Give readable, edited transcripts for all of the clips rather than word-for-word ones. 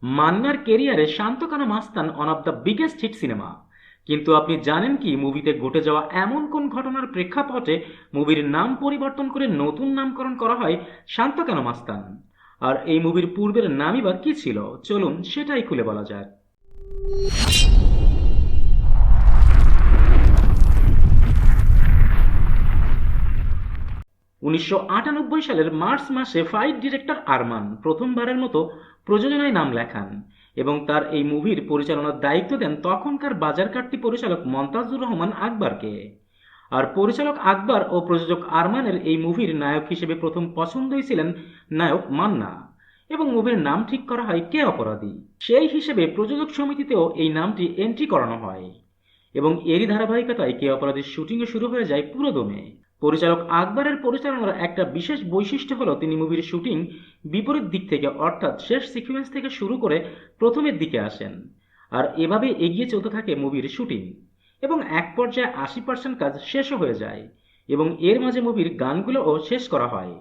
মান্নার কেরিয়ারে শান্তকানা মাস্তান one of the biggest hit cinema. কিন্তু আপনি জানেন কি মুভিতে ঘটে যাওয়া এমন কোন ঘটনার প্রেক্ষাপটে মুভির নাম পরিবর্তন করে নতুন নামকরণ করা হয় শান্তকানা মাস্তান? আর এই মুভির পূর্বের নামই বা কি ছিল? চলুন সেটাই খুলে বলা যাক। 1998 সালের মার্চ মাসে ফাইট ডিরেক্টর আরমান প্রথমবারের মতো প্রযোজনায় নাম লেখান এবং তার এই মুভির পরিচালনার দায়িত্ব দেন তখনকার বাজারকাট্টি পরিচালক মন্তাজুর রহমান আকবরকে। আর পরিচালক আকবর ও প্রযোজক আরমানের এই মুভির নায়ক হিসেবে প্রথম পছন্দই ছিলেন নায়ক মান্না, এবং মুভির নাম ঠিক করা হয় কে অপরাধী। সেই হিসেবে প্রযোজক সমিতিতেও এই নামটি এন্ট্রি করানো হয় এবং এরই ধারাবাহিকতায় কে অপরাধীর শুটিংও শুরু হয়ে যায় পুরোদমে। পরিচালক আকবরের পরিচালনার একটা বিশেষ বৈশিষ্ট্য হলো তিনি মুভির শুটিং বিপরীত দিক থেকে, অর্থাৎ শেষ সিকুয়েন্স থেকে শুরু করে প্রথমের দিকে আসেন, আর এভাবে এগিয়ে চলতে থাকে মুভির শুটিং এবং এক পর্যায়ে 80% কাজ শেষও হয়ে যায় এবং এর মাঝে মুভির গানগুলোও শেষ করা হয়।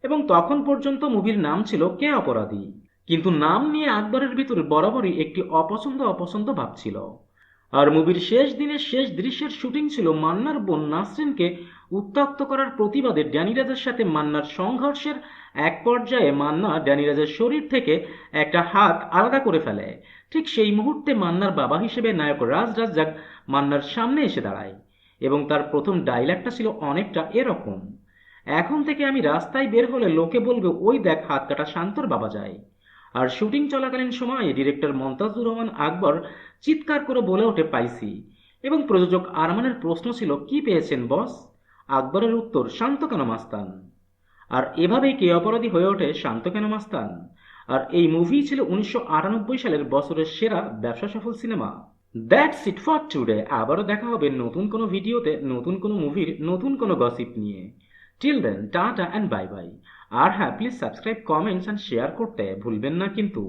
এবং তখন পর্যন্ত মুভির নাম ছিল কে অপরাধী। কিন্তু নাম নিয়ে আকবরের ভিতরে বরাবরই একটি অপছন্দ অপছন্দ ভাব ছিল। আর মুভির শেষ দিনের শেষ দৃশ্যের শুটিং ছিল মান্নার বোন নাসরিনকে উত্ত্যক্ত করার প্রতিবাদে ড্যানি রাজের সাথে মান্নার সংঘর্ষের এক পর্যায়ে মান্না ড্যানি রাজের শরীর থেকে একটা হাত আলাদা করে ফেলে। ঠিক সেই মুহূর্তে মান্নার বাবা হিসেবে নায়ক রাজ রাজ্জাক মান্নার সামনে এসে দাঁড়ায় এবং তার প্রথম ডায়লগটা ছিল অনেকটা এরকম: এখন থেকে আমি রাস্তায় বের হলে লোকে বলবে ওই দেখ হাত কাটা শান্তর বাবা যায়। আর শুটিং চলাকালীন সময়ে ডিরেক্টর মন্তাজুর রহমান আকবর চিৎকার করে বলে ওঠে পাইছি, এবং প্রযোজক আরমানের প্রশ্ন ছিল কি পেয়েছেন বস? আকবরের উত্তর শান্ত কেন মাস্তান। আর এভাবেই কে অপরাধী হয়ে ওঠে শান্ত কেন মাস্তান। আর এই মুভি ছিল 1998 সালের বছরের সেরা ব্যবসা সফল cinema. That's it for today. আবারও দেখা হবে নতুন কোনো ভিডিওতে, নতুন কোনো মুভির নতুন কোনো গসিপ নিয়ে। Till then tata and bye bye. আর হ্যাঁ, please subscribe, comments and share করতে ভুলবেন না কিন্তু।